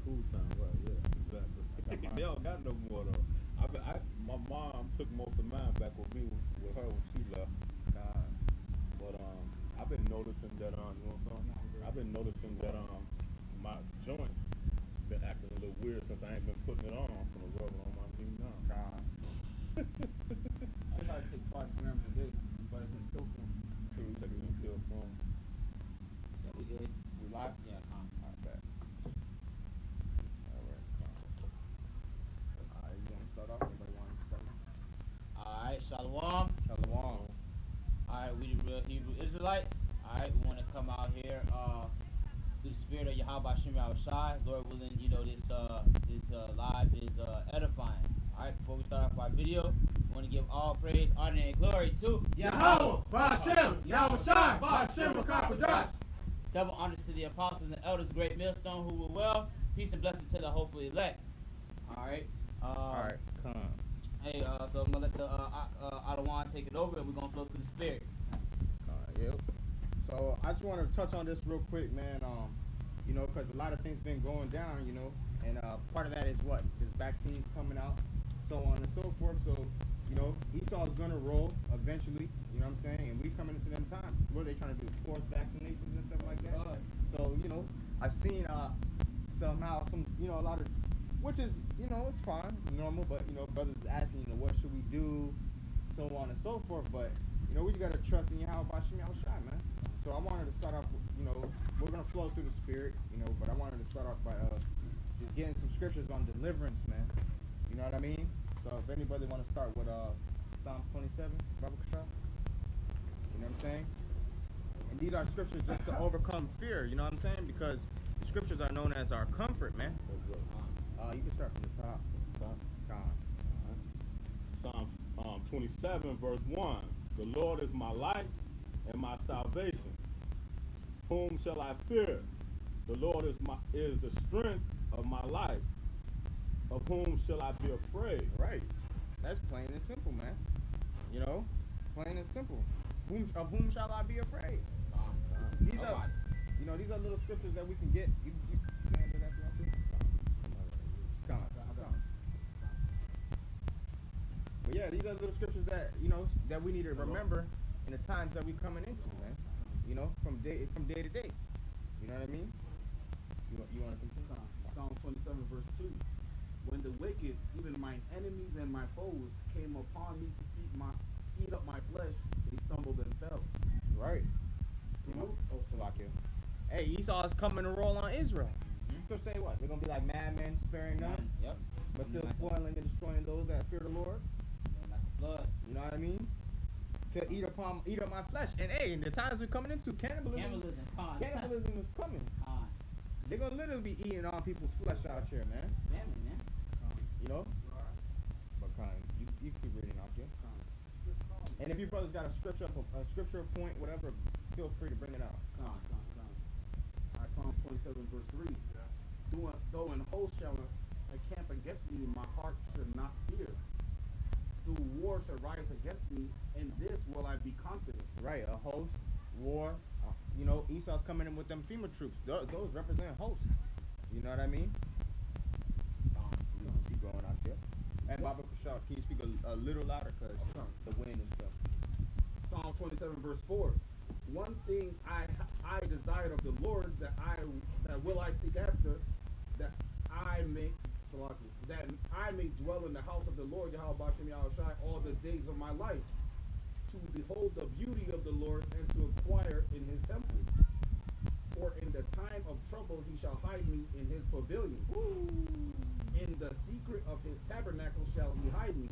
Food time, right? Yeah, exactly. They don't got no more though. My mom took most of mine back with me with her when she left. God. But I've been noticing that you know what I'm saying? I've been noticing that my joints been acting a little weird since I ain't been putting it on. I'm gonna rub it on my knee now. God. I try to take 5 grams a day, but it's in pill form. True, you take it in pill form. Yeah, we did. We live? Yeah, I bet. Alright. Alright, you want to start off? Anybody want to start off? Alright, Shalom. Shalom. Alright, we the real Hebrew Israelites. Alright, we want to come out here through the spirit of Yahweh Shem Shai. Lord willing, you know, this live is edifying. Alright, before we start off our video, we want to give all praise, honor, and glory to Yahweh, Ba'Shem, Yahweh Shai, Ba'Shem, Rakapadash. double honors to the apostles and elders, great millstone who were well. Peace and blessings to the hopeful elect. Alright. Alright, come. Hey, so I'm gonna let the Adawan take it over, and we're gonna flow through the spirit. Yep. So I just want to touch on this real quick, man. You know, because a lot of things been going down, you know, and part of that is what? There's vaccines coming out, so on and so forth. So, you know, Esau's gonna roll eventually. You know what I'm saying? And we coming into them times. What are they trying to do? Force vaccinations and stuff like that. So, you know, I've seen somehow you know, a lot of, which is, you know, it's fine, it's normal, but you know, brothers asking, you know, what should we do, so on and so forth. But you know, we just gotta trust in Yahweh Ba'Shem Shai, man. So I wanted to start off with, you know, we're gonna flow through the spirit, you know, but I wanted to start off by just getting some scriptures on deliverance, man. You know what I mean? So if anybody want to start with Psalms 27, Baba Kasha, you know what I'm saying? And these are scriptures just to overcome fear, you know what I'm saying? Because the scriptures are known as our comfort, man. You can start from the top. Psalm 27, verse 1. The Lord is my light and my salvation. Whom shall I fear? The Lord is the strength of my life. Of whom shall I be afraid? Right. That's plain and simple, man. You know, plain and simple. Of whom shall I be afraid? These are, you know, these are little scriptures that we can get. You can handle that if you want to. Come on. But yeah, these are little scriptures that, you know, that we need to remember in the times that we're coming into, man. You know, from day to day. You know what I mean? You want to continue? Psalm 27, verse 2. When the wicked, even mine enemies and my foes, came upon me to eat up my flesh, they stumbled and fell. Right. You know? Oh, Salakia. Hey, Esau's coming to roll on Israel. Still say what? They're gonna be like madmen, sparing none. Yep. But still spoiling and destroying those that fear the Lord. Like the flood. You know what I mean? To eat up my flesh. And hey, in the times we're coming into, cannibalism is coming. They're gonna literally be eating on people's flesh out here, man. Family, man. You know? But you keep reading out here. And if your brother's got a scripture point, whatever, feel free to bring it out. Alright, Psalm 27, verse 3. Though an host shall encamp against me, my heart should not fear. Though war shall rise against me, in this will I be confident. Right, a host, war. You know, Esau's coming in with them FEMA troops. Those represent hosts. You know what I mean? Keep going out there. And Baba Kushal, can you speak a little louder because the wind and stuff. Psalm 27, verse 4. One thing I desired of the Lord that will I seek after, that I may dwell in the house of the Lord, Yahweh Ba'Shem Shai, all the days of my life, to behold the beauty of the Lord and to acquire in his temple. For in the time of trouble he shall hide me in his pavilion. In the secret of his tabernacle shall he hide me.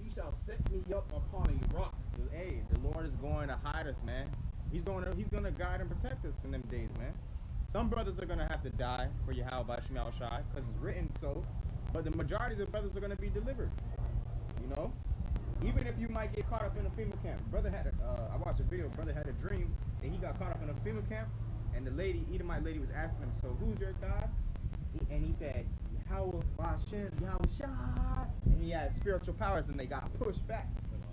He shall set me up upon a rock. Hey, the Lord is going to hide us, man. He's gonna guide and protect us in them days, man. Some brothers are gonna have to die for Yahweh Ba'Shem Shai, because it's written so. But the majority of the brothers are gonna be delivered. You know, even if you might get caught up in a FEMA camp. Brother had I watched a video. Brother had a dream and he got caught up in a FEMA camp, and the Edomite lady was asking him, "So who's your God?" And he said, Yahweh Ba'Shem Shai, and he had spiritual powers, and they got pushed back.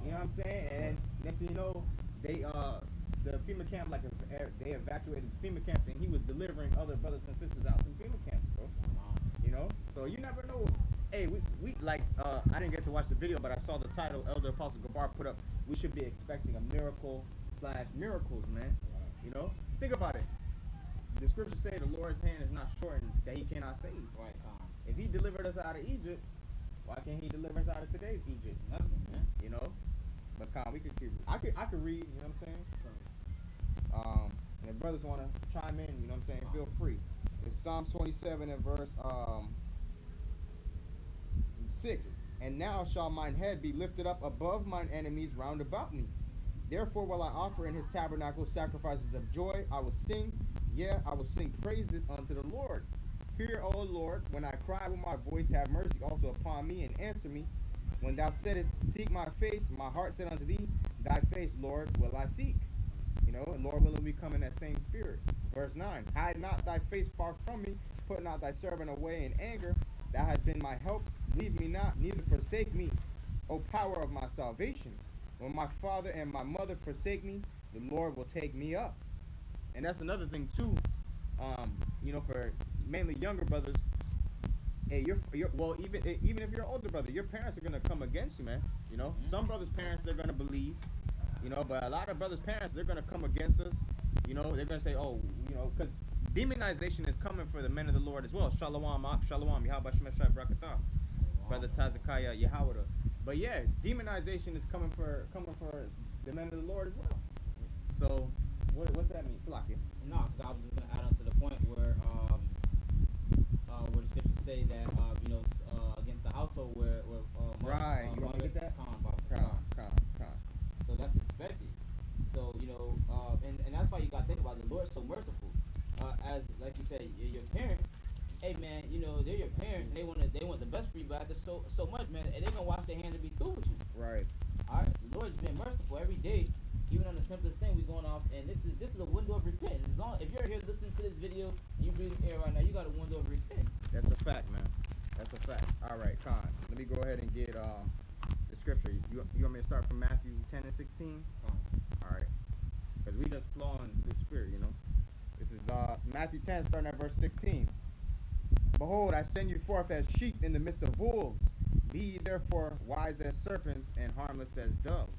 You know what I'm saying? And next thing you know, the FEMA camp, they evacuated the FEMA camps, and he was delivering other brothers and sisters out from FEMA camps, bro. You know, so you never know. Hey, we like I didn't get to watch the video, but I saw the title Elder Apostle Gabar put up. We should be expecting a miracle slash miracles, man. You know, think about it. The scriptures say the Lord's hand is not shortened that He cannot save. Right, If He delivered us out of Egypt, why can't He deliver us out of today's Egypt? nothing, man. You know, but we could keep. I could read. You know what I'm saying? And if brothers want to chime in, you know what I'm saying, feel free. It's Psalms 27 and verse 6. And now shall mine head be lifted up above mine enemies round about me. Therefore will I offer in His tabernacle sacrifices of joy. I will sing, yeah, I will sing praises unto the Lord. Hear, O Lord, when I cry with my voice, have mercy also upon me and answer me. When thou saidest, seek my face, my heart said unto thee, thy face, Lord, will I seek. You know, and Lord willing, we come in that same spirit. Verse 9, hide not thy face far from me, put not thy servant away in anger. Thou hast been my help, leave me not, neither forsake me, O power of my salvation. When my father and my mother forsake me, the Lord will take me up. And that's another thing too, you know, for mainly younger brothers. Hey, well, even if you're an older brother, your parents are gonna come against you, man. You know, some brothers' parents, they're gonna believe, you know, but a lot of brothers' parents, they're gonna come against us. You know, they're gonna say, oh, you know, because demonization is coming for the men of the Lord as well. Shalom, shalom, Yahweh Shemeshai Brakatah, brother Tazakaya Yahweh. But yeah, demonization is coming for the men of the Lord as well. So, what's that mean, Salakia? No, because I was just gonna add on to the point where the scriptures say that you know, against the household where right, you want to get that? Con. So that's expected. So you know, and that's why you gotta think about it. The Lord's so merciful. As like you said, your parents. Hey man, you know they're your parents and they want the best for you, but after so much, man, and they're gonna wash their hands and be through with you. Right. All right, the Lord's been merciful every day, even on the simplest thing. We going off, and this is a window of repentance. As long if you're here listening to this video, and you breathing air right now, you got a window of repentance. That's a fact, man. That's a fact. All right, Con. Let me go ahead and get the scripture. You want me to start from Matthew 10 and 16? All right. Because we just flowing through the spirit, you know. This is Matthew 10, starting at verse 16. Behold, I send you forth as sheep in the midst of wolves. Be ye therefore wise as serpents and harmless as doves.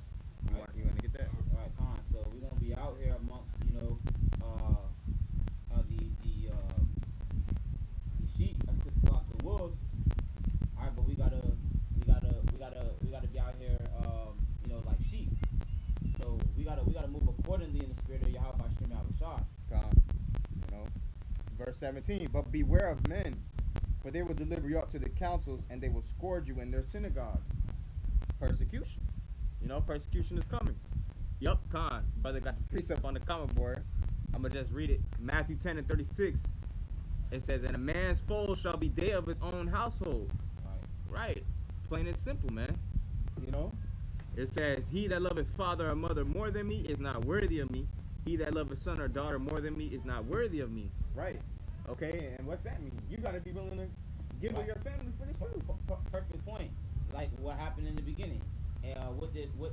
You want to get that? All right, Con. So we're gonna be out here amongst, you know, the sheep. That's just like the wolves. All right, but we gotta be out here, you know, like sheep. So we gotta move accordingly in the spirit of Yahweh Shem Yahushua. You know, verse 17. But beware of men, for they will deliver you up to the councils, and they will scourge you in their synagogues. Persecution. You know, persecution is coming. Yup, Con. Brother got the precept on the comment board. I'm going to just read it. Matthew 10 and 36. It says, and a man's foe shall be they of his own household. Right. Plain and simple, man. You know? It says, he that loveth father or mother more than me is not worthy of me. He that loveth son or daughter more than me is not worthy of me. Right. Okay, and what's that mean? You got to be willing to give up your family for the truth. Perfect point. Like what happened in the beginning. What did the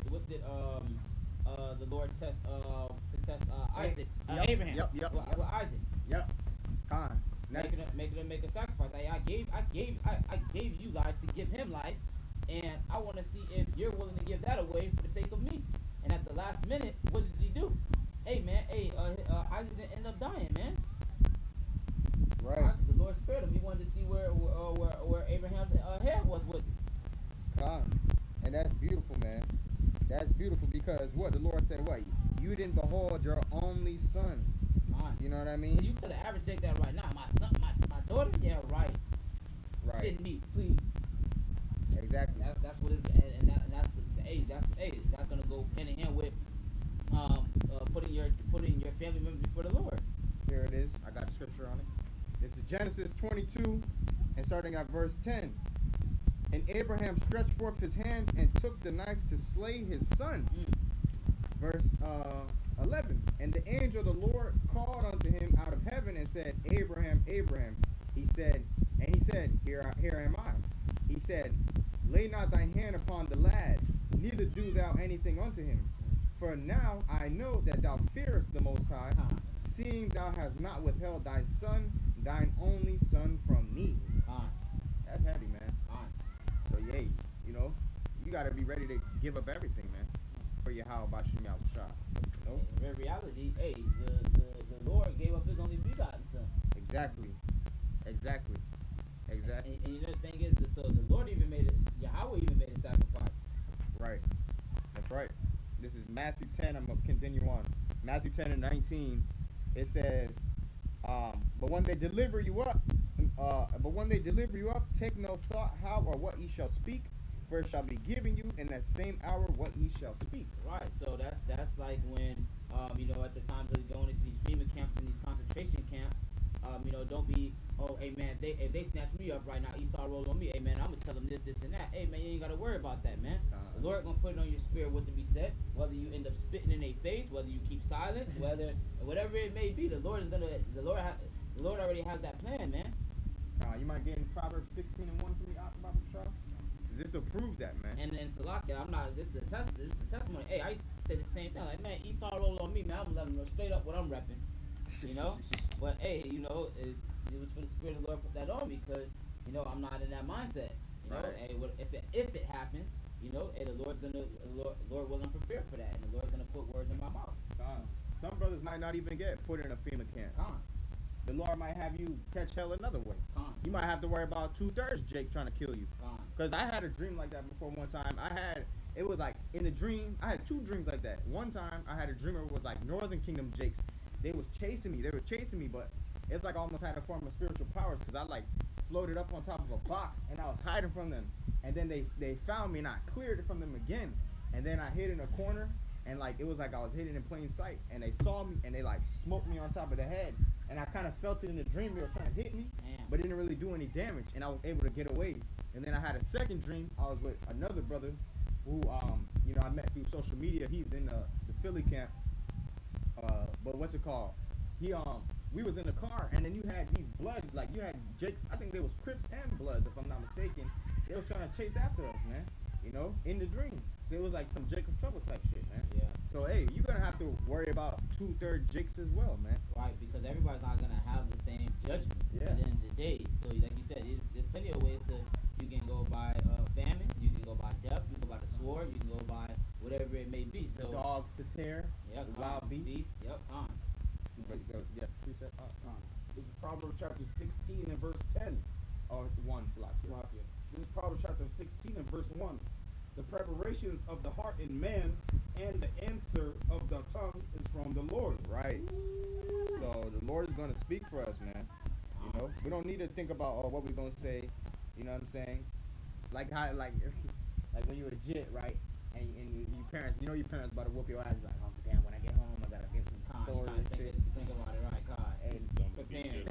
Lord test Isaac? Abraham. Yep. With Isaac. Yep. Con. Making him make a sacrifice. I gave you guys to give him life, and I want to see if you're willing to give that away for the sake of me. And at the last minute, what did he do? Hey man, Isaac didn't end up dying, man. Right. The Lord spared him. He wanted to see where Abraham's head was with it. Con. And that's beautiful, man. That's beautiful because what? The Lord said what? You didn't behold your only son. You know what I mean? You tell the average take that right now. My son, my daughter? Yeah, right. Right. Shouldn't be, please. Exactly. That's what it's, and that's gonna go hand in hand with putting your family members before the Lord. Here it is. I got the scripture on it. This is Genesis 22 and starting at verse 10. And Abraham stretched forth his hand and took the knife to slay his son. Verse 11. And the angel of the Lord called unto him out of heaven and said, Abraham, Abraham. He said, Here am I. He said, Lay not thine hand upon the lad, neither do thou anything unto him. For now I know that thou fearest the Most High, seeing thou hast not withheld thy son, thine only son from me. Con. That's heavy, man. Con. So yeah, you know, you gotta be ready to give up everything, man, for your how about Shemi Shah. You know? In reality, hey, the Lord gave up his only begotten son. Exactly. Exactly. Exactly. And you know the thing is, so the Lord even made it, Yahweh even made a sacrifice. Right. That's right. This is Matthew 10. I'm gonna continue on. Matthew 10 and 19. It says, but when they deliver you up, take no thought how or what ye shall speak, for it shall be given you in that same hour what ye shall speak. Right. So that's like when you know, at the times of going into these FEMA camps and these concentration camps, you know, don't be, oh, hey man, if they snatch me up right now, Esau roll on me, hey man, I'm gonna tell them this, and that. Hey man, you ain't gotta worry about that, man. The Lord gonna put it on your spirit what to be said, whether you end up spitting in their face, whether you keep silent, whatever it may be. The Lord already has that plan, man. You might get in Proverbs 16 and 1 from the Bible trial. This will prove that, man. And Salakia, this is the testimony. Hey, I used to say the same thing. Like, man, Esau roll on me, man. I'm letting them know straight up what I'm repping. You know? But hey, you know, it was for the Spirit of the Lord put that on me, because, you know, I'm not in that mindset. You know, Right. hey, if it happens, you know, hey, the Lord willing prepare for that, and the Lord's gonna put words in my mouth. Some brothers might not even get put in a FEMA camp. The Lord might have you catch hell another way. You might have to worry about 2/3 Jake trying to kill you. Because I had a dream like that before one time. It was like, in the dream, I had 2 dreams like that. One time, I had a dream it was like Northern Kingdom Jakes. They were chasing me, but it's like I almost had a form of spiritual powers, because I like floated up on top of a box, and I was hiding from them. And then they found me, and I cleared it from them again. And then I hid in a corner, and like, it was like I was hidden in plain sight, and they saw me, and they like smoked me on top of the head. And I kind of felt it in the dream. They were trying to hit me, but didn't really do any damage, and I was able to get away. And then I had a second dream. I was with another brother who, you know, I met through social media. He's in the Philly camp. But what's it called? We was in the car, and then you had these Bloods, like you had Jakes. I think they was Crips and Bloods, if I'm not mistaken. They was trying to chase after us, man. You know, in the dream. So it was like some Jacob Trouble type shit, man. Yeah. So hey, you're gonna have to worry about 2/3 Jakes as well, man. Right, because everybody's not gonna have the same judgment Yeah. at the end of the day. So like you said, there's plenty of ways you can go by famine, you can go by death, you can go by the sword, you can go by whatever it may be. So Dogs to tear, yep, the wild beasts. Yep, Yes, precept. This is Proverbs chapter 16 and verse 10. Oh, one slot. Salakia. This is Proverbs chapter 16 and verse 1. The preparations of the heart in man, and the answer of the tongue is from the Lord. Right. So the Lord is going to speak for us, man. You know, we don't need to think about what we're going to say. You know what I'm saying? Like how, like when you're a jit, right? And your parents, you know your parents about to whoop your ass. Like, oh damn, when I get home, I gotta get some stories and shit. think about it, right, God. And Prepare.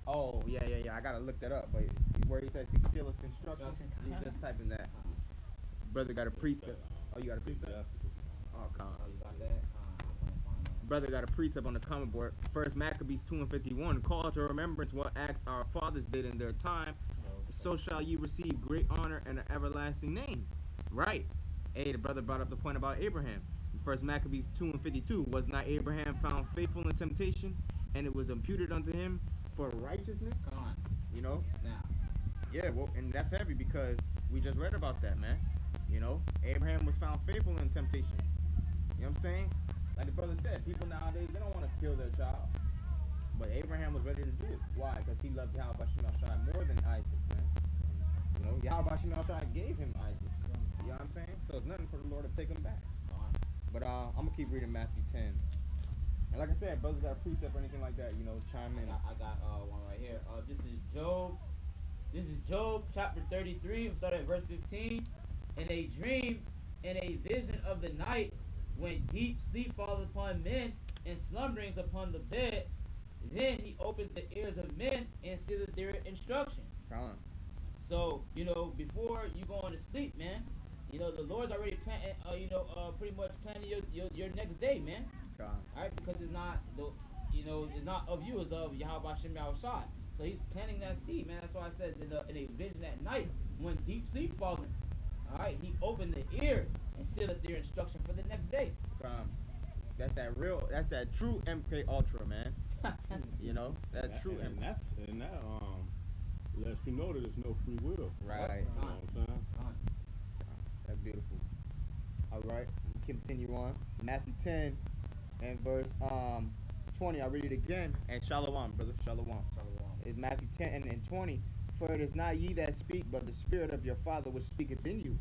Oh, yeah. I gotta look that up. But where he says he still is construction, you just type in that. Brother got a precept. Oh, you got a precept? Oh, come on. You got that? Brother got a precept on the comment board. First Maccabees 2 and 51. Call to remembrance what acts our fathers did in their time. So shall you receive great honor and an everlasting name. Right. Hey, the brother brought up the point about Abraham. First Maccabees 2 and 52. Was not Abraham found faithful in temptation, and it was imputed unto him for righteousness? Come on. You know? Now. Yeah, well, and that's heavy because we just read about that, man. You know, Abraham was found faithful in temptation. You know what I'm saying? Like the brother said, people nowadays, they don't want to kill their child. But Abraham was ready to do it. Why? Because he loved Yahweh Shai more than Isaac, man. You know, Yahweh Shai gave him Isaac. You know what I'm saying? So it's nothing for the Lord to take him back. But I'm going to keep reading Matthew 10. And like I said, brothers got a precept or anything like that, you know, chime in. I got one right here. This is Job chapter 33. We'll start at verse 15. In a dream, in a vision of the night, when deep sleep falleth upon men, and slumberings upon the bed, then he opens the ears of men and sealeth their instruction. So, you know, before you go on to sleep, man, you know, the Lord's already planning, pretty much planning your next day, man. Alright, because it's not, it's not of you, it's of Yahweh Hashem Yahushua. So he's planting that seed, man. That's why I said in a vision at night, when deep sleep falling. All right, he opened the ear and sealed their instruction for the next day. That's that true MK Ultra, man. You know, that true and that lets you know that there's no free will. Right. You know what I'm saying? That's beautiful. All right, continue on. Matthew 10 and verse 20. I'll read it again. And Shalom, brother. Shalom. It's Matthew 10 and 20. For it is not ye that speak, but the Spirit of your Father which speaketh in you.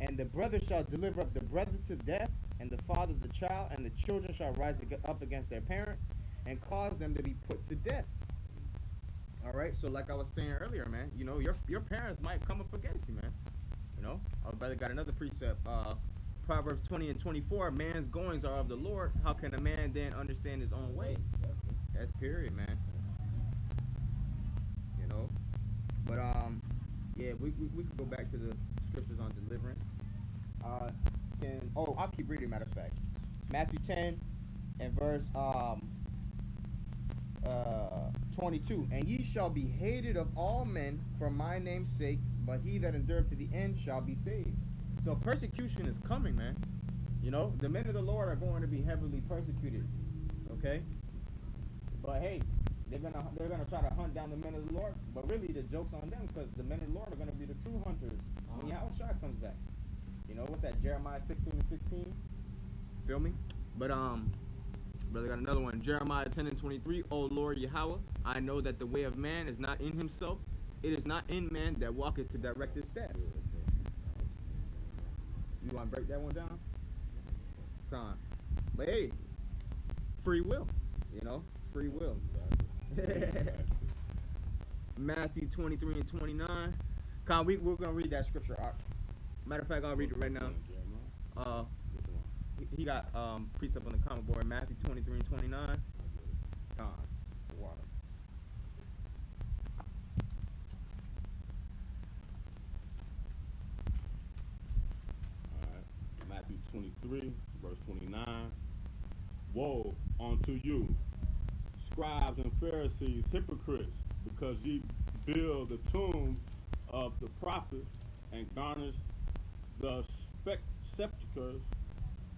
And the brother shall deliver up the brother to death, and the father the child, and the children shall rise up against their parents, and cause them to be put to death. All right, so like I was saying earlier, man, you know, your parents might come up against you, man. You know, our brother got another precept. Proverbs 20 and 24. Man's goings are of the Lord. How can a man then understand his own way? That's period, man. You know, but yeah, we could go back to the scriptures on deliverance. I'll keep reading. Matter of fact, Matthew 10 and verse 22. And ye shall be hated of all men for my name's sake, but he that endureth to the end shall be saved. So persecution is coming, man. You know, the men of the Lord are going to be heavily persecuted. Okay, but hey, they're gonna try to hunt down the men of the Lord, but really the joke's on them, because the men of the Lord are gonna be the true hunters when Yahushua comes back. You know, what's that, Jeremiah 16 and 16? Feel me? But brother got another one. Jeremiah 10 and 23. O Lord Yahweh, I know that the way of man is not in himself. It is not in man that walketh to direct his steps. You want to break that one down? Come on. But hey, free will. You know, free will. Matthew 23 and 29. We're going to read that scripture. Matter of fact, I'll read it right now. He got precept on the comment board. Matthew 23 and 29. Water. Alright. Matthew 23, verse 29. Woe unto you, scribes and Pharisees, hypocrites, because ye build the tombs of the prophets and garnish the sepulchres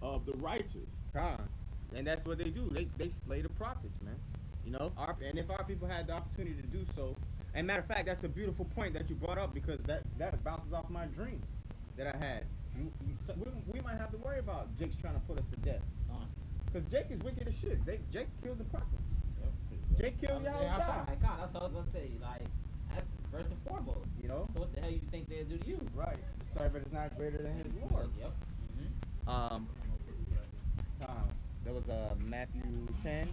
of the righteous. And that's what they do. They slay the prophets, man. You know, and if our people had the opportunity to do so, and matter of fact, that's a beautiful point that you brought up, because that bounces off my dream that I had. We might have to worry about Jake's trying to put us to death, because Jake is wicked as shit. Jake killed the prophets. Jake killed Yahushua. That's what I was gonna say. Like, that's first and foremost. You know. So what the hell you think they'll do to you? Right. The servant is not greater than his Lord. Yep. There was Matthew 10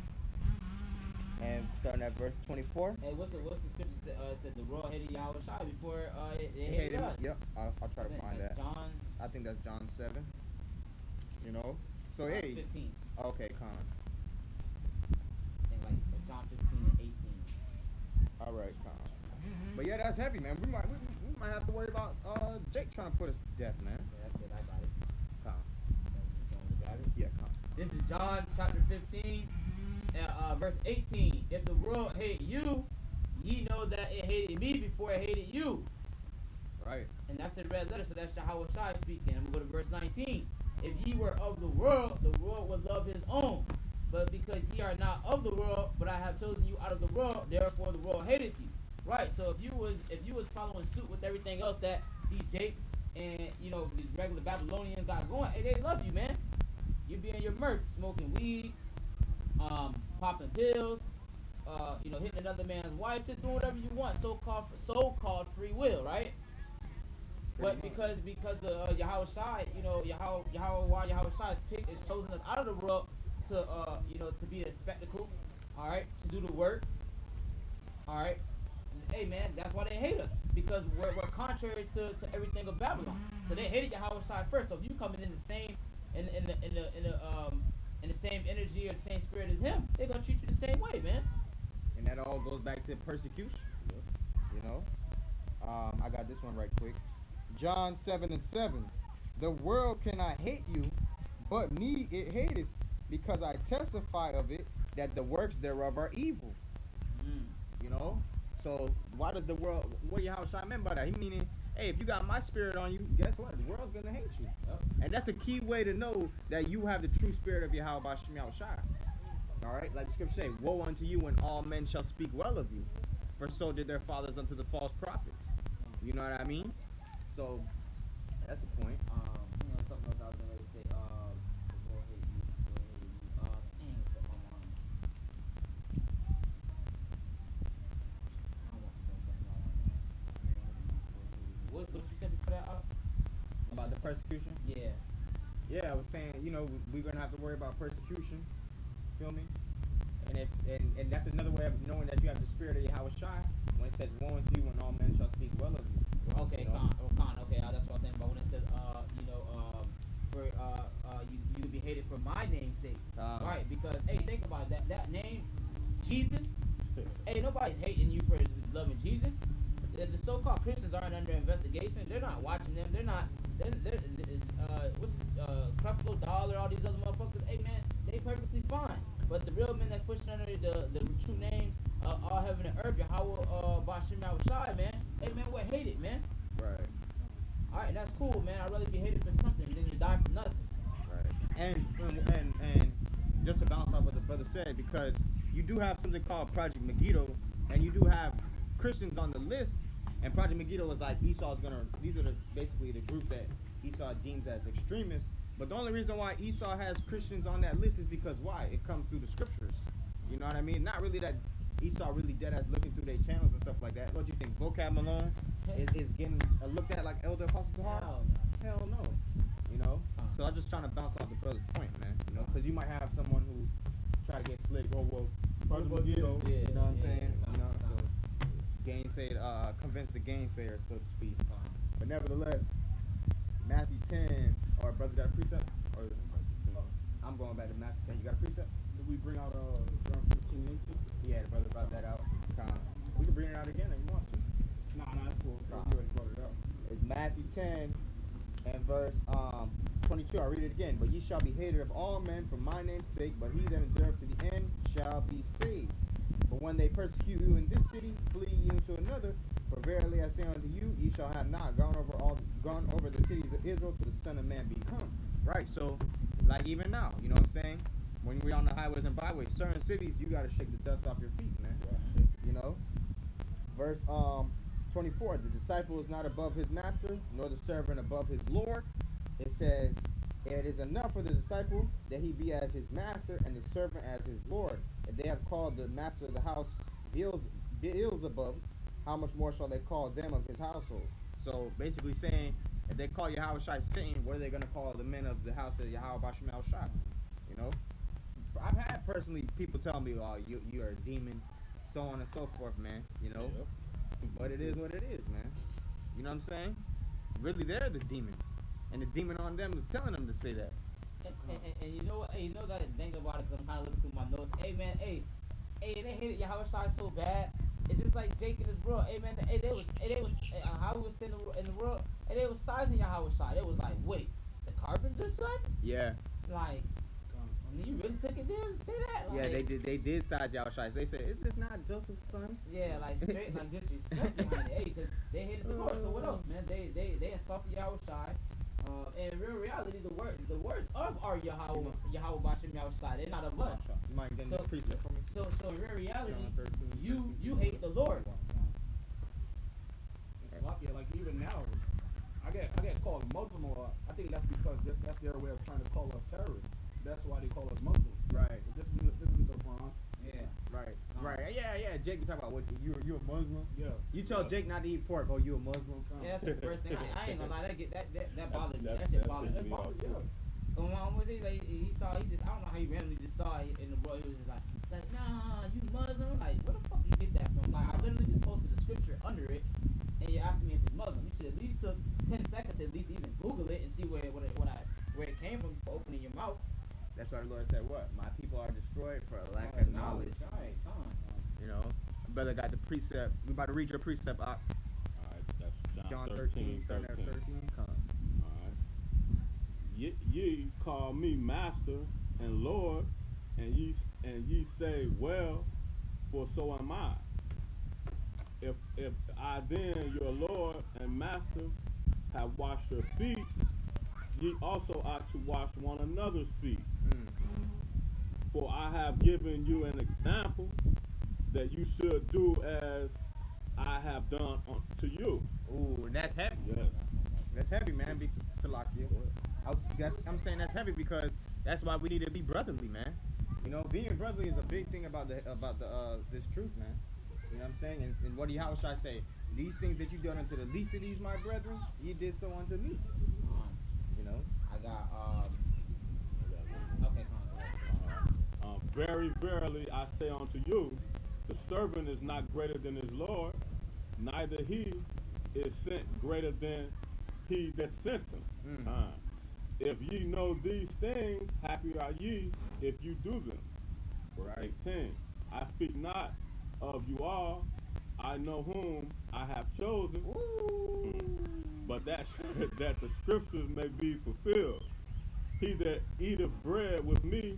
and starting at verse 24. Hey, what's the scripture said? The world hated Yahushua before it They hated us. Yep. I'll try to find that. John. I think that's John 7. You know. So John hey. 15. Okay, I think like John 15 and 18. All right, But yeah, that's heavy, man. We might have to worry about Jake trying to put us to death, man. Yeah, that's it. I got it. Yeah, This is John chapter 15, verse 18. If the world hate you, ye know that it hated me before it hated you. Right. And that's in red letter, so that's Yahushua speaking. I'm going to go to verse 19. If ye were of the world would love his own. But because ye are not of the world, but I have chosen you out of the world, therefore the world hateth you. Right. So if you was following suit with everything else that these Jakes and these regular Babylonians got going, hey, they love you, man. You be in your mirth, smoking weed, popping pills, hitting another man's wife, just doing whatever you want. So-called free will, right? But because the Yahushua, Yahushua is chosen us out of the world to be a spectacle, all right, to do the work, all right. Hey man, that's why they hate us, because we're contrary to everything of Babylon. So they hated Yahushua first. So if you coming in the same in the same energy or the same spirit as him, they're gonna treat you the same way, man. And that all goes back to persecution. You know, I got this one right quick. John 7 and 7. The world cannot hate you, but me it hateth, because I testify of it that the works thereof are evil. You know. So why does the world? What Yahushua meant by that? He meaning hey, if you got my spirit on you, guess what? The world's gonna hate you. Yep. And that's a key way to know that you have the true spirit of Yahweh Bashim Yahushua. All right, like the scripture say, woe unto you when all men shall speak well of you, for so did their fathers unto the false prophets. You know what I mean? So that's the point. Something else I was going to say. Go ahead, you. Dang, it's up my mind. I want to say something on that. What you said before that? About the persecution? Yeah. Yeah, I was saying, we're gonna have to worry about persecution. Feel me? And and that's another way of knowing that you have the spirit of Yahweh Shai when it says, woe unto you when all men shall speak well of you. Okay, okay, that's what I'm thinking about when it says, you be hated for my name's sake, right? Because hey, think about it, that name, Jesus. Hey, nobody's hating you for loving Jesus. The so-called Christians aren't under investigation. They're not watching them. They're Creflo Dollar, all these other motherfuckers. Hey man, they perfectly fine. But the real men that's pushing under the true name, all heaven and earth, Yahweh Bashim Yahushai, man. Hey man, we're hated, man. Right. Alright, that's cool, man. I'd rather be hated for something than to die for nothing. Right. And just to bounce off what the brother said, because you do have something called Project Megiddo, and you do have Christians on the list, and Project Megiddo was like Esau's gonna. These are basically the group that Esau deems as extremists. But the only reason why Esau has Christians on that list is because why? It comes through the scriptures. You know what I mean? Not really that Esau really dead ass looking through their channels and stuff like that. What do you think? Vocab Malone is getting looked at like Elder Apostle Tahar? Hell no. You know? So I'm just trying to bounce off the brother's point, man. You know, because you might have someone who try to get slick. Oh well, Project Megiddo. Yeah, you know what I'm saying? Yeah, You know, so convince the gainsayer, so to speak. But nevertheless, Matthew 10, or brother got a precept? Or I'm going back to Matthew 10. You got a precept? Did we bring out John 15 and 18? Yeah, the brother brought that out. We can bring it out again if you want to. Nah, that's cool. Nah. You already brought it out. It's Matthew 10 and verse 22. I'll read it again. But ye shall be hated of all men for my name's sake, but he that endureth to the end shall be saved. But when they persecute you in this city, flee ye into another. For verily I say unto you, ye shall have not gone over the cities of Israel till the Son of Man be come. Right, so like even now, you know what I'm saying? When we're on the highways and byways, certain cities you gotta shake the dust off your feet, man. Yeah. You know? Verse 24, the disciple is not above his master, nor the servant above his Lord. It says, it is enough for the disciple that he be as his master and the servant as his Lord. If they have called the master of the house Beelzebub, how much more shall they call them of his household? So basically saying, if they call Yahweh Shai Satan, what are they going to call the men of the house of Yahweh Bashim Shai? You know? I've had personally people tell me, oh, you are a demon, so on and so forth, man. You know? Yep. But it is what it is, man. You know what I'm saying? Really, they're the demon. And the demon on them is telling them to say that. And you know what? Hey, you know that thing about it? Cause I'm kind of looking through my notes. Hey man, hey, they hated Yahweh Shai so bad. It's just like Jake and his bro. Hey man, they was how we was sitting in the world, and they was sizing Yahweh Shai. They was like, wait, the carpenter's son? Yeah. Like, I mean, you really took it there and say that? Like, Yeah, they did size Yahweh Shai. They said, is this not Joseph's son? Yeah, like straight like disrespect behind it. Hey, cause they hated the Lord. So what else, man? They insulted Yahweh Shai. And in real reality, the words of our Yahweh Bashim Yahushai, they're not of us. You might get a precept for me. So in real reality, John 13, you hate the Lord. It's like even now, I get called Muslim a lot. I think that's because that's their way of trying to call us terrorists. That's why they call us Muslims. Right. But this isn't the Quran. Yeah. Right. Right. Yeah. Jake, you talking about what? You a Muslim? Yeah. You tell Jake not to eat pork. Oh, you a Muslim? Yeah, that's the first thing. I ain't gonna lie. That bothered me. That That shit bothered me. Yeah. When my was he like he just I don't know how he randomly just saw it in the world. He was just like nah, you Muslim. Like where the fuck you get that from? Like I literally just posted the scripture under it, and you're asking me if it's Muslim. You should at least took 10 seconds to at least even Google it and see where it came from before opening your mouth. That's why the Lord said, what? My people are destroyed for a lack of knowledge. Alright, come on. You know? Brother got the precept. We about to read your precept out. Alright, that's John 13, starting at 13. Come. Alright. Ye call me master and Lord, and ye say, well, for so am I. if I then, your Lord and Master, have washed your feet, ye also ought to wash one another's feet. Mm. For I have given you an example that you should do as I have done to you. Ooh, that's heavy. Yes. That's heavy, man. Salakia. I'm saying that's heavy because that's why we need to be brotherly, man. You know, being brotherly is a big thing about this truth, man. You know what I'm saying? And what how should I say? These things that you done unto the least of these, my brethren, you did so unto me. You know. I got okay, come on. Very verily I say unto you, the servant is not greater than his Lord, neither he is sent greater than he that sent him. If ye know these things, happy are ye if you do them. Verse 18. I speak not of you all, I know whom I have chosen, but that that the scriptures may be fulfilled. He that eateth bread with me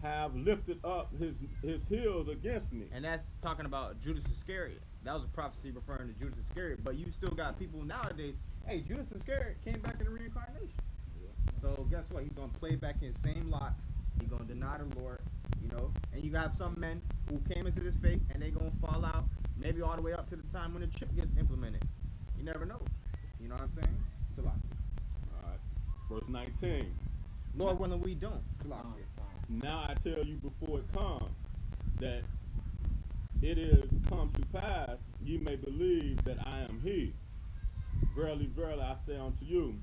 have lifted up his heels against me. And that's talking about Judas Iscariot. That was a prophecy referring to Judas Iscariot. But you still got people nowadays. Hey, Judas Iscariot came back in the reincarnation. So guess what? He's gonna play back in the same lot. He's gonna deny the Lord. You know. And you got some men who came into this faith and they gonna fall out. Maybe all the way up to the time when the chip gets implemented. You never know. You know what I'm saying? Salah. All right. Verse 19. Lord willing, we don't. Salah. Now I tell you before it comes, that it is come to pass, ye may believe that I am he. Verily, verily, I say unto you,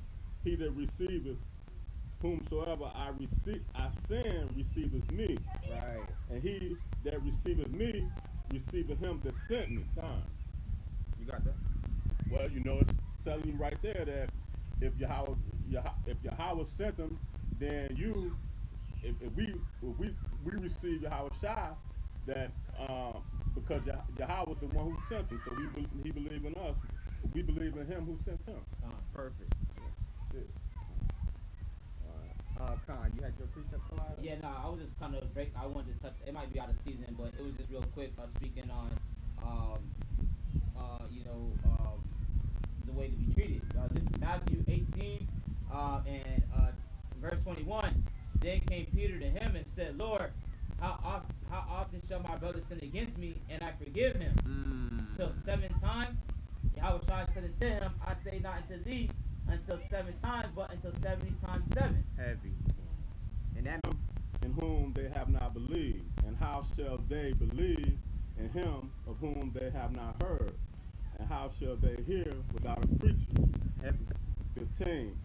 he that receiveth whomsoever I send receiveth me. Right. And he that receiveth me receiveth him that sent me. You got that? Well, you know, it's telling you right there that if Yahweh sent them, then you, if we receive Yahweh Shai, that because Yahweh was the one who sent him, so he believed in us. We believe in him who sent him. Perfect. That's it. Khan, you had your precept collide? Yeah, no, I was just kind of I wanted to touch. It might be out of season, but it was just real quick. Speaking on, the way to be treated. This is Matthew 18, and verse 21. Then came Peter to him and said, Lord, how often shall my brother sin against me, and I forgive him? Till 7 times? Yahweh said unto him, I say not unto thee until 7 times, but until 70 times 7. Heavy. And that in whom they have not believed, and how shall they believe in him of whom they have not heard? And how shall they hear without a preacher? heavy. 15.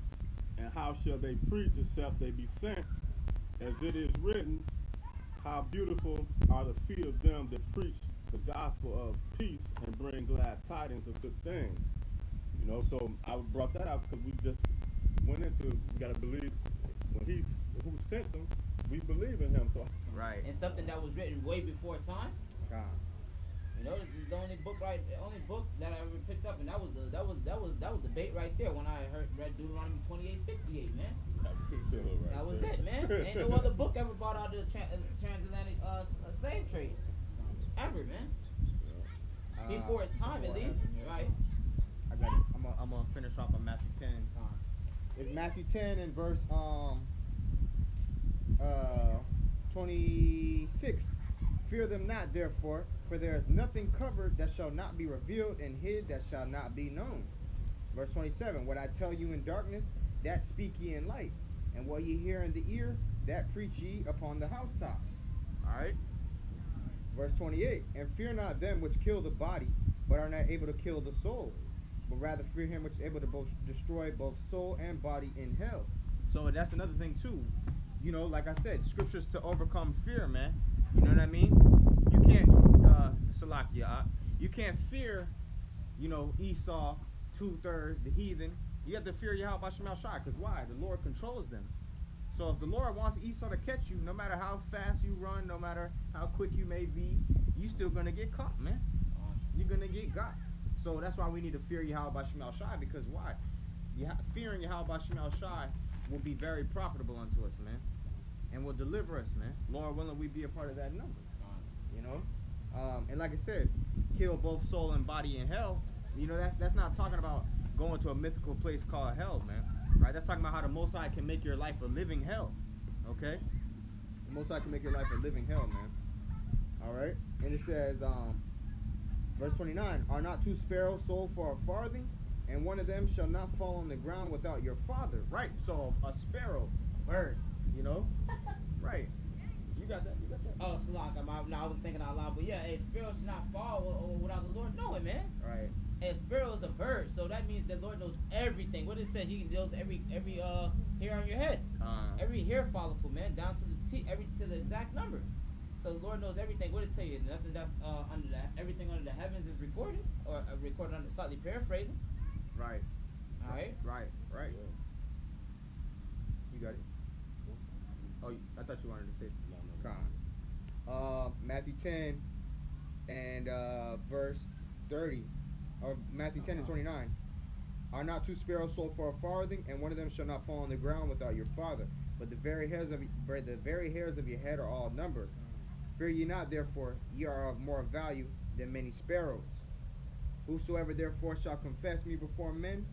And how shall they preach except they be sent? As it is written, how beautiful are the feet of them that preach the gospel of peace and bring glad tidings of good things. You know, so I brought that up because we just went into, we got to believe when he's who sent them, we believe in him. So Right. And something that was written way before time. God. You know, this is the only book that I ever picked up, and that was the bait right there when I read Deuteronomy 28:68, man. That was it, man. Ain't no other book ever brought out the transatlantic slave trade ever, man. Before its time, at least, right? I got it. I'm gonna finish off on Matthew 10. It's Matthew 10 and verse 26. Fear them not, therefore, for there is nothing covered that shall not be revealed, and hid that shall not be known. Verse 27. What I tell you in darkness, that speak ye in light, and what ye hear in the ear, that preach ye upon the housetops. Alright? Verse 28. And fear not them which kill the body, but are not able to kill the soul, but rather fear him which is able to both destroy both soul and body in hell. So that's another thing too. You know, like I said, scriptures to overcome fear, man. You know what I mean? You can't, Salakia, you can't fear, you know, Esau, 2/3, the heathen. You have to fear Yahweh Shemel Shai, because why? The Lord controls them. So if the Lord wants Esau to catch you, no matter how fast you run, no matter how quick you may be, you still gonna get caught, man. You're gonna get got. So that's why we need to fear Yahweh Shemel Shai, because why? Fearing Yahweh Shemel Shai will be very profitable unto us, man, and will deliver us, man. Lord willing, we be a part of that number. You know. And like I said, kill both soul and body in hell. You know, that's not talking about going to a mythical place called hell, man. Right? That's talking about how the Most High can make your life a living hell. Okay? The Most High can make your life a living hell, man. All right? And it says, verse 29, are not two sparrows sold for a farthing? And one of them shall not fall on the ground without your father. Right? So a sparrow, bird, you know? Right. You got that? You got that? Oh, Salak, I was thinking out loud, but yeah, a sparrow should not fall without the Lord knowing, man. Right. A sparrow is a bird, so that means the Lord knows everything. What it said, He knows every hair on your head, every hair follicle, man, down to the to the exact number. So the Lord knows everything. What it tell you? Nothing that's everything under the heavens is recorded, or recorded under slightly paraphrasing. Right. All right. Right. Right. You got it. Oh, I thought you wanted to say. No. Matthew 10 and verse 30, or Matthew 10 and 29. Are not two sparrows sold for a farthing, and one of them shall not fall on the ground without your father? But the very hairs of your head are all numbered. Fear ye not, therefore, ye are of more value than many sparrows. Whosoever therefore shall confess me before men,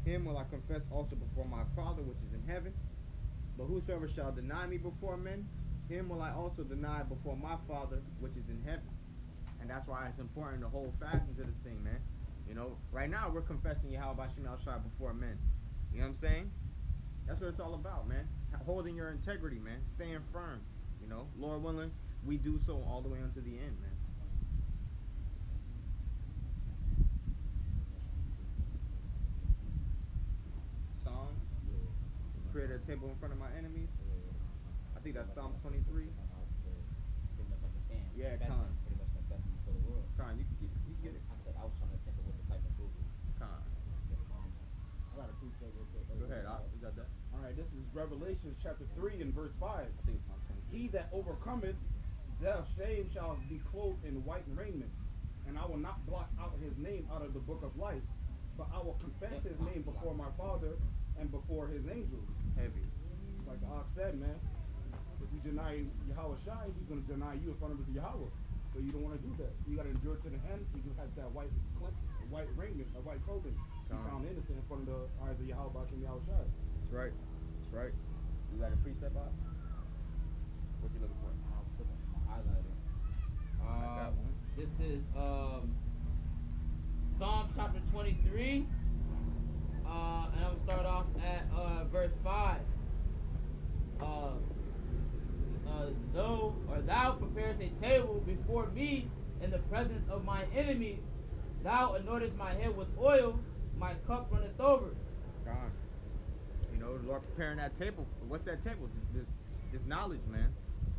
him will I confess also before my Father which is in heaven. But whosoever shall deny me before men, him will I also deny before my Father which is in heaven. And that's why it's important to hold fast into this thing, man. You know, right now we're confessing Yahweh Bashim Al-Shai before men. You know what I'm saying? That's what it's all about, man. Holding your integrity, man. Staying firm. You know, Lord willing, we do so all the way unto the end, man. Psalms. Create a table in front of my enemies. I think that's Psalms 23. Yeah, pretty much confessing before the world. Con, you get it. I was trying to think of what to type in Google. Con. I got a precept real quick. Go ahead, you got that? All right, this is Revelation chapter 3 and verse 5. I think it's Psalms 23. He that overcometh, their shame shall be clothed in white raiment, and I will not blot out his name out of the book of life, but I will confess his name before my Father and before his angels. Heavy. Like the Ox said, man, if you deny Yahweh Shai, he's going to deny you in front of Yahweh. So you don't want to do that. You got to endure to the end so you can have that white raiment, a white clothing. Be found innocent in front of the eyes of Yahweh Bashim Yahweh Shai. That's right. That's right. You got a precept out? What you looking for? I was looking for my highlighter. I got one. This is Psalm chapter 23. And I'm going to start off at verse 5. Thou preparest a table before me in the presence of my enemies. Thou anointest my head with oil, my cup runneth over. God. You know, the Lord preparing that table. What's that table? This knowledge, man.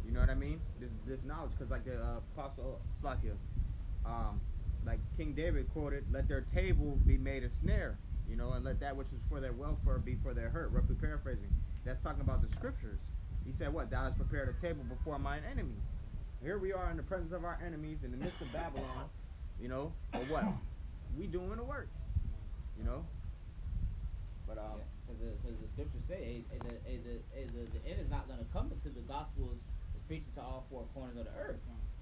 You know what I mean? This knowledge, because like the Apostle Slakia, like King David quoted, let their table be made a snare, you know, and let that which is for their welfare be for their hurt. Roughly paraphrasing. That's talking about the scriptures. He said, what? Thou hast prepared a table before mine enemies. Here we are in the presence of our enemies, in the midst of Babylon, you know, but what? We doing the work, you know? But, because the scriptures say, the end is not going to come until the gospel is preached to all four corners of the earth.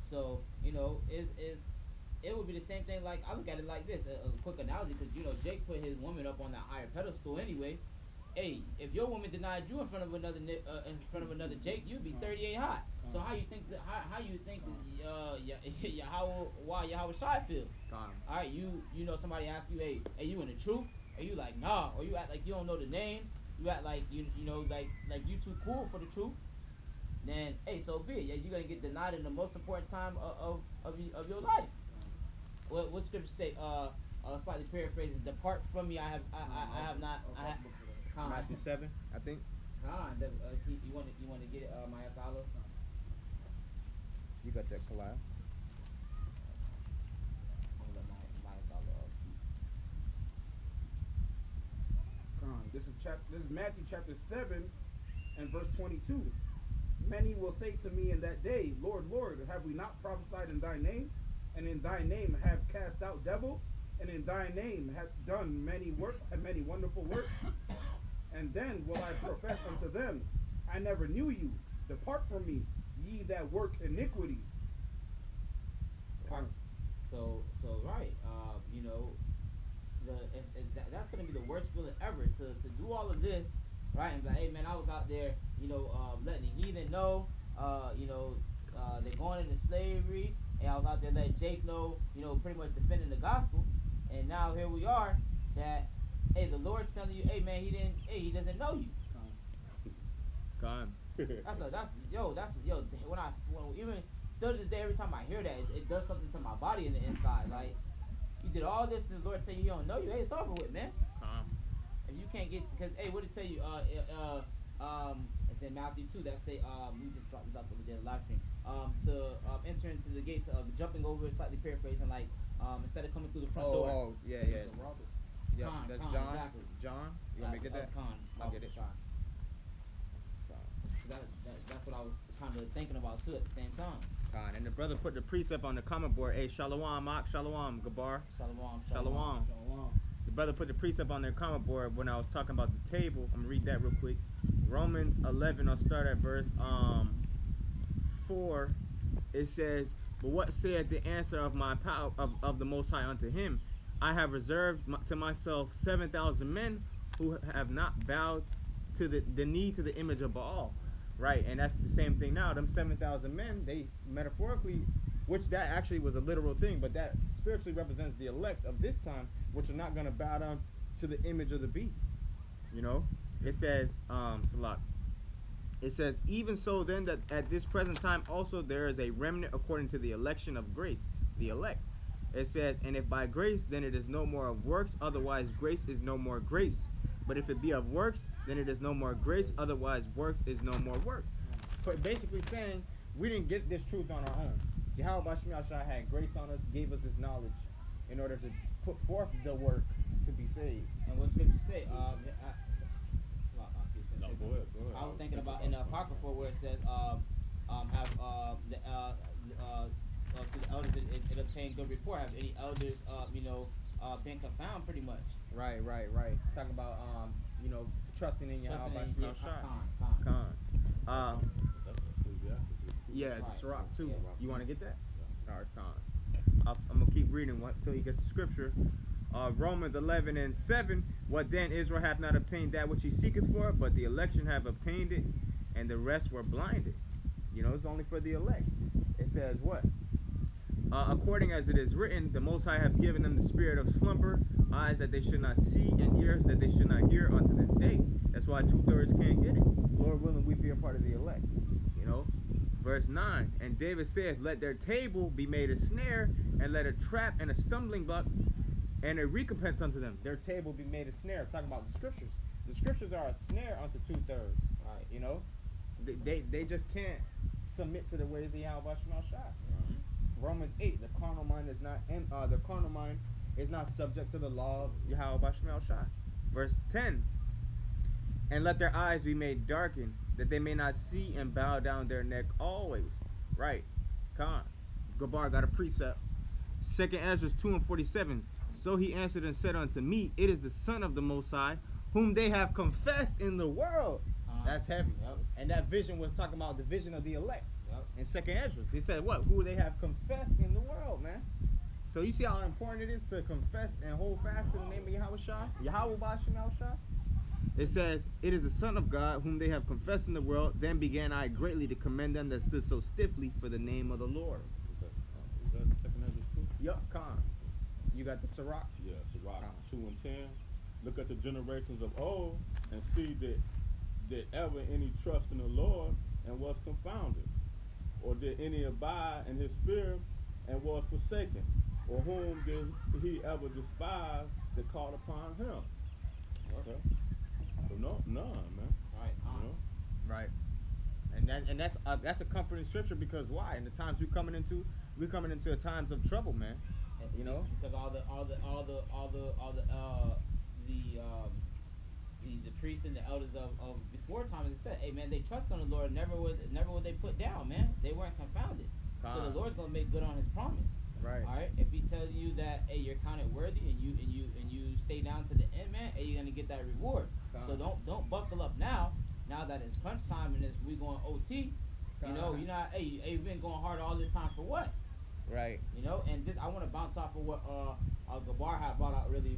So, you know, it would be the same thing. Like, I look at it like this, a quick analogy, because, you know, Jake put his woman up on that higher pedestal anyway. Hey, if your woman denied you in front of another Jake, you'd be 38 hot. So how you think Yahweh Shai feels? All right, you know, somebody asks you, hey, you in the truth? And you like, nah, or you act like you don't know the name. You act like you know like you too cool for the truth. Then hey, so be it. Yeah, you're gonna get denied in the most important time of your life. What scripture say? Slightly paraphrasing. Depart from me. I have not. Matthew 7, I think. You want to get it, Maya Salo? You got that collab. I'm gonna let Maya Salo This is Matthew chapter 7 and verse 22. Many will say to me in that day, Lord, Lord, have we not prophesied in thy name? And in thy name have cast out devils? And in thy name have done many wonderful works? And then will I profess unto them, I never knew you. Depart from me, ye that work iniquity. So right, you know, that's gonna be the worst feeling ever to do all of this, right? And be like, hey man, I was out there, you know, letting the heathen know, you know, they're going into slavery, and I was out there letting Jake know, you know, pretty much defending the gospel, and now here we are, that, hey, the Lord's telling you, hey man, he doesn't know you. Gone. That's when even still to this day, every time I hear that, it does something to my body in the inside, like. You did all this to the Lord tell you he don't know you. Hey, it's over with, man. If you can't get, because hey, what did it tell you? It's in Matthew 2 that say we just dropped this out the other day in the live stream. To enter into the gates of jumping over, slightly paraphrasing, like instead of coming through the front door. Oh, yeah. Yeah, that's John. Exactly. John, you want me to get that? I'll get it. That's what I was kind of thinking about too at the same time. And the brother put the precept on the comment board. Hey, Shalom, Ak, Shalom, Gabar. Shalom. The brother put the precept on their comment board when I was talking about the table. I'm gonna read that real quick. Romans 11. I'll start at verse 4. It says, "But what saith the answer of my power of the Most High unto him? I have reserved to myself 7,000 men who have not bowed to the knee to the image of Baal." Right, and that's the same thing now. Them 7,000 men, they metaphorically, which that actually was a literal thing, but that spiritually represents the elect of this time, which are not going to bow down to the image of the beast. You know, it says, Salat. It says, "Even so then that at this present time also there is a remnant according to the election of grace," the elect. It says, "And if by grace, then it is no more of works, otherwise grace is no more grace. But if it be of works, then it is no more grace, otherwise works is no more work." But basically saying, we didn't get this truth on our own. Yahweh Shai had grace on us, gave us this knowledge in order to put forth the work to be saved. And what scripture say? No, go ahead. I was thinking about in the Apocrypha where it says, to the elders it obtained good report. Have any elders, been confounded pretty much? Right. Talking about, trusting in Yahweh Shai. Khan. Yeah, the Sirach too. You want to get that? All right, Khan. I'm going to keep reading until he gets the scripture. Romans 11:7. "What then? Israel hath not obtained that which he seeketh for, but the election have obtained it, and the rest were blinded." It's only for the elect. It says what? "According as it is written, the Most High hath given them the spirit of slumber, eyes that they should not see, and ears that they should not hear unto this day." That's why 2/3 can't get it. Lord willing, we be a part of the elect. Verse 9. "And David saith, let their table be made a snare, and let a trap and a stumbling block, and a recompense unto them." Their table be made a snare. Talking about the scriptures. The scriptures are a snare unto 2/3. Right. They just can't submit to the ways of Yahweh Shai. Romans 8. The carnal mind is not subject to the law of Yahweh Shai. Verse 10. "And let their eyes be made darkened, that they may not see, and bow down their neck always." Right. Khan. Gabar got a precept. 2 Ezra 2:47. "So he answered and said unto me, It is the Son of the Most High, whom they have confessed in the world." That's heavy. Yep. And that vision was talking about the vision of the elect. Yep. In 2 Ezra, he said what? Who they have confessed in the world, man. So you see how important it is to confess and hold fast to the name of Yahweh Shai? Yahweh Bashim Shai? It says, "It is the Son of God, whom they have confessed in the world. Then began I greatly to commend them that stood so stiffly for the name of the Lord." Is that 2 Ezra 2? Yup, Khan. You got the Sirach? Yeah, Sirach 2:10. "Look at the generations of old, and see did ever any trust in the Lord, and was confounded? Or did any abide in his fear, and was forsaken? Or whom did he ever despise that called upon him?" Okay. So none, man. Right. Right. And that's a comforting scripture, because why? In the times we're coming into times of trouble, man. Because the priests and the elders of before times, it said, hey man, they trust on the Lord, never would they put down, man. They weren't confounded. So the Lord's gonna make good on his promise. Right. All right. If he tells you that, hey, you're counted worthy, and you stay down to the end, man, hey, you're gonna get that reward. So don't buckle up now that it's crunch time and we going OT. You're not. Hey, you've been going hard all this time for what? Right. You know, and just I want to bounce off of what Gabar had brought out really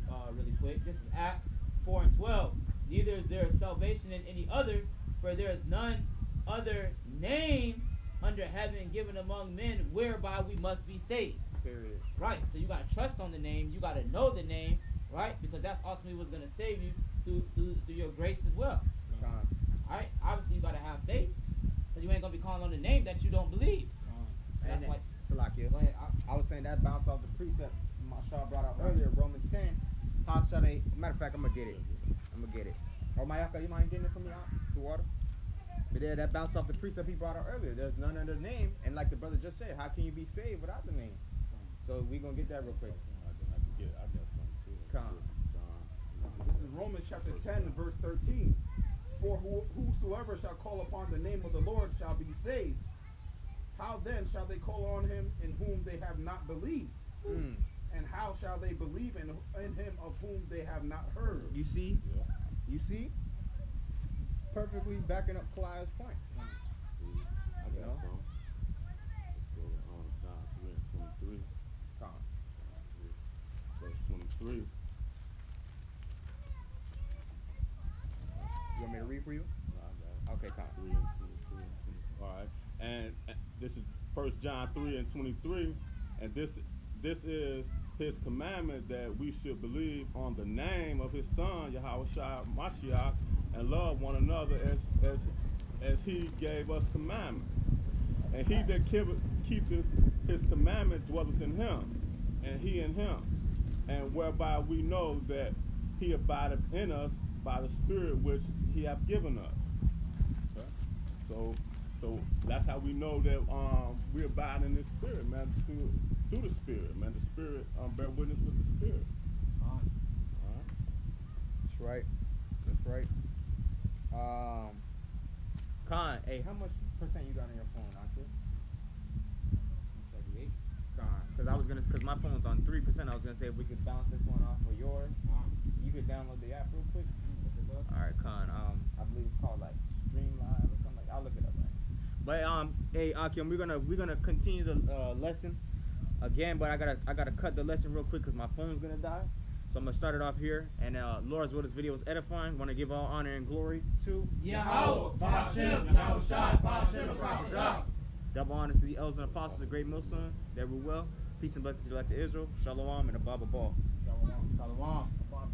quick. This is Acts 4:12. Neither is there salvation in any other, for there is none other name under heaven given among men whereby we must be saved. Period. Right. So you gotta trust on the name. You gotta know the name, right? Because that's ultimately what's gonna save you through your grace as well. Con. Alright. Obviously you gotta have faith, because you ain't gonna be calling on the name that you don't believe. So that's why. Salakia. Go ahead. I was saying that bounce off the precept Mashal brought out earlier, Romans 10. How shall they? Matter of fact, I'm gonna get it. Or Mayaka, you mind getting it for me out the water? But yeah, that bounced off the precept he brought out earlier. There's none other name, and like the brother just said, how can you be saved without the name? So we gonna get that real quick. I got something too. Come. This is Romans chapter 10, verse 13. For whosoever shall call upon the name of the Lord shall be saved. How then shall they call on him in whom they have not believed? And how shall they believe in him of whom they have not heard? You see? Yeah. You see? Perfectly backing up Kalia's point. I You got know? some. Let's go to John 3 and 23. Come. Verse 23. You want me to read for you? No, I got it. Okay, come. 3 and 23 and 24. All right. And this is 1 John 3 and 23. And this is his commandment, that we should believe on the name of his son, Yahushua Mashiach, and love one another as he gave us commandments. And he that keepeth his commandment dwelleth in him, and he in him. And whereby we know that he abideth in us by the Spirit which he hath given us. Okay? So that's how we know that we abide in the Spirit, man, through the Spirit, man. The Spirit bear witness with the Spirit. All right. That's right. That's right. Khan, hey, how much percent you got on your phone, Ahchyam? 78. Khan, because my phone's on 3%. I was gonna say if we could bounce this one off for yours. You could download the app real quick. All right, Khan. I believe it's called like Stream Live or something like. I'll look it up right now. But hey, Ahchyam, we're gonna continue the lesson again. But I gotta cut the lesson real quick because my phone's gonna die. So I'm gonna start it off here. And Lord's will, this video is edifying. Want to give all honor and glory to Yahweh, Ba'ashem, Yahushua, Ba'ashem, Prophet God. double honors to the elders and apostles, the great millstone that rule well. Peace and blessings to the elect of Israel. Shalom and above all. Shalom. Shalom.